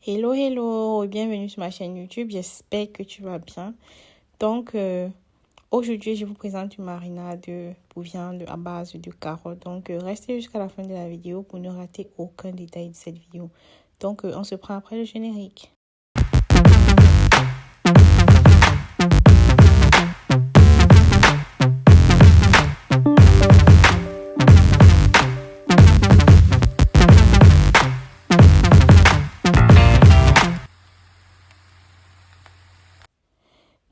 Hello, hello, bienvenue sur ma chaîne YouTube. J'espère que tu vas bien. Donc, aujourd'hui, je vous présente une marinade pour viande à base de carottes. Donc, restez jusqu'à la fin de la vidéo pour ne rater aucun détail de cette vidéo. Donc, on se prend après le générique.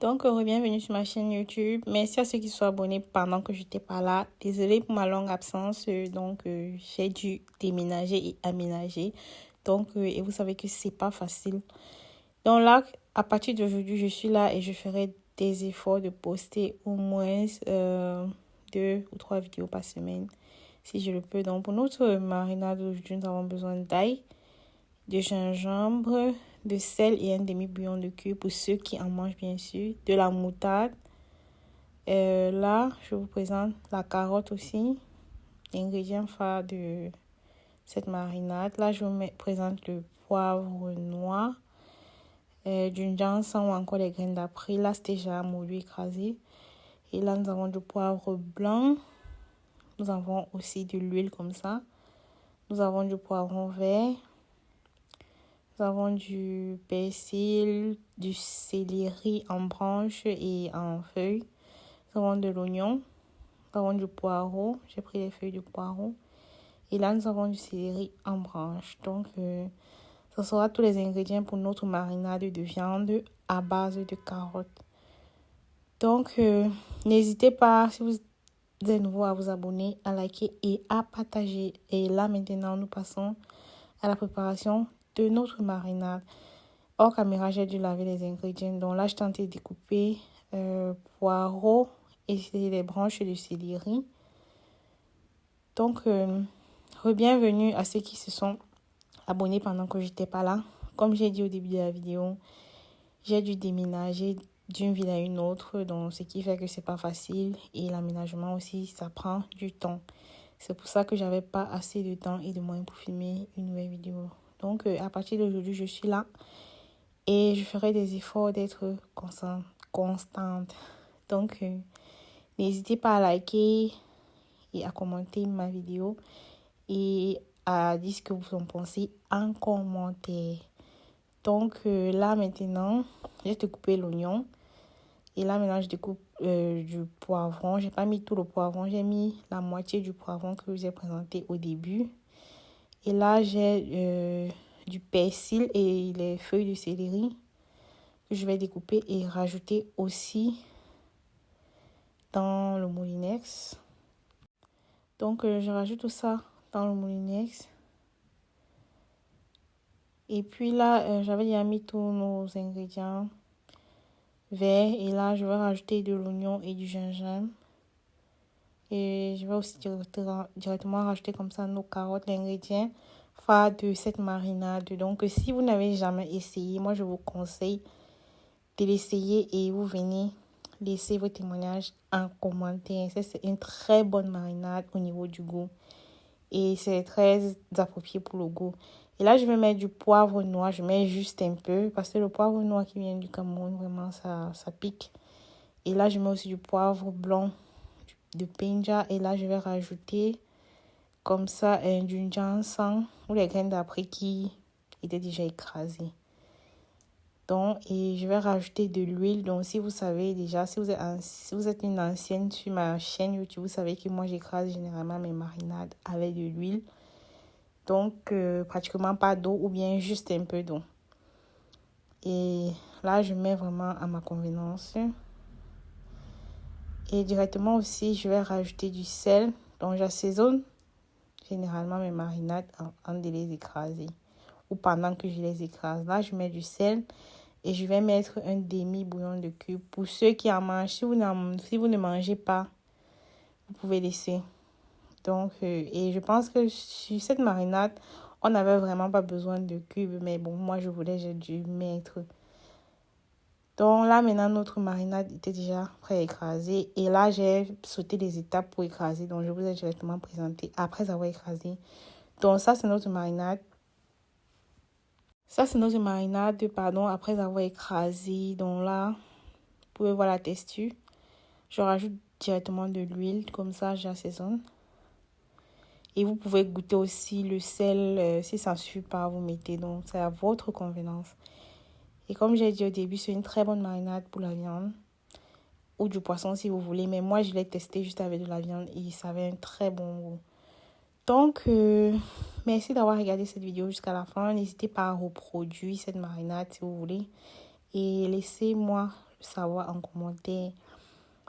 Donc, bienvenue sur ma chaîne YouTube. Merci à ceux qui sont abonnés pendant que je n'étais pas là. Désolée pour ma longue absence. J'ai dû déménager et aménager. Donc, et vous savez que c'est pas facile. Donc là, à partir d'aujourd'hui, je suis là et je ferai des efforts de poster au moins 2 ou 3 vidéos par semaine, si je le peux. Donc, pour notre marinade aujourd'hui, nous avons besoin d'ail, de gingembre, de sel et un demi-bouillon de cube pour ceux qui en mangent bien sûr, de la moutarde. Là, je vous présente la carotte aussi, l'ingrédient phare de cette marinade. Là, je vous présente le poivre noir, du ginseng ou encore les graines d'après. Là, c'est déjà moulu écrasé. Et là, nous avons du poivre blanc. Nous avons aussi de l'huile comme ça. Nous avons du poivron vert. Nous avons du persil, du céleri en branches et en feuilles. Nous avons de l'oignon. Nous avons du poireau. J'ai pris les feuilles de poireau. Et là, nous avons du céleri en branches. Donc, ce sera tous les ingrédients pour notre marinade de viande à base de carottes. Donc, n'hésitez pas, si vous êtes nouveau, à vous abonner, à liker et à partager. Et là, maintenant, nous passons à la préparation de notre marinade. Hors caméra, j'ai dû laver les ingrédients. Donc là, je tentais de découper poireaux et les branches de céleri. Donc, bienvenue à ceux qui se sont abonnés pendant que je n'étais pas là. Comme j'ai dit au début de la vidéo, j'ai dû déménager d'une ville à une autre, donc ce qui fait que c'est pas facile et l'aménagement aussi, ça prend du temps. C'est pour ça que j'avais pas assez de temps et de moyens pour filmer une nouvelle vidéo. Donc, à partir d'aujourd'hui, je suis là et je ferai des efforts d'être constante. Donc, n'hésitez pas à liker et à commenter ma vidéo et à dire ce que vous en pensez en commentaire. Donc, là, maintenant, j'ai découpé l'oignon. Et là, maintenant, je découpe du poivron. J'ai pas mis tout le poivron. J'ai mis la moitié du poivron que je vous ai présenté au début. Et là, j'ai du persil et les feuilles de céleri que je vais découper et rajouter aussi dans le moulinex. Donc, je rajoute tout ça dans le moulinex. Et puis là, j'avais déjà mis tous nos ingrédients verts. Et là, je vais rajouter de l'oignon et du gingembre. Et je vais aussi directement rajouter comme ça nos carottes, l'ingrédient phare de cette marinade. Donc, si vous n'avez jamais essayé, moi, je vous conseille de l'essayer et vous venez laisser vos témoignages en commentaire. C'est une très bonne marinade au niveau du goût. Et c'est très approprié pour le goût. Et là, je vais mettre du poivre noir. Je mets juste un peu parce que le poivre noir qui vient du Cameroun, vraiment, ça pique. Et là, je mets aussi du poivre blanc de Penja. Et là, je vais rajouter comme ça du ginseng ou les graines d'après qui étaient déjà écrasées. Donc, et je vais rajouter de l'huile. Donc, si vous savez déjà, si vous êtes une ancienne sur ma chaîne YouTube, vous savez que moi, j'écrase généralement mes marinades avec de l'huile. Donc, pratiquement pas d'eau ou bien juste un peu d'eau. Et là, je mets vraiment à ma convenance. Et directement aussi, je vais rajouter du sel. Donc, j'assaisonne généralement mes marinades en de les écraser. Ou pendant que je les écrase. Là, je mets du sel. Et je vais mettre un demi-bouillon de cube. Pour ceux qui en mangent, si vous ne mangez pas, vous pouvez laisser. Donc, et je pense que sur cette marinade, on n'avait vraiment pas besoin de cubes. Mais bon, moi, j'ai dû mettre. Donc là, maintenant, notre marinade était déjà pré-écrasée. Et là, j'ai sauté les étapes pour écraser. Donc, je vous ai directement présenté après avoir écrasé. Donc, ça, c'est notre marinade. Ça, c'est notre marinade, pardon, après avoir écrasé. Donc là, vous pouvez voir la texture. Je rajoute directement de l'huile, comme ça j'assaisonne. Et vous pouvez goûter aussi le sel, si ça ne suffit pas, vous mettez. Donc c'est à votre convenance. Et comme j'ai dit au début, c'est une très bonne marinade pour la viande. Ou du poisson si vous voulez. Mais moi, je l'ai testé juste avec de la viande et ça avait un très bon goût. Donc, merci d'avoir regardé cette vidéo jusqu'à la fin. N'hésitez pas à reproduire cette marinade si vous voulez. Et laissez-moi le savoir en commentaire.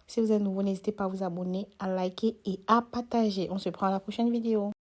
Si vous êtes nouveau, n'hésitez pas à vous abonner, à liker et à partager. On se prend à la prochaine vidéo.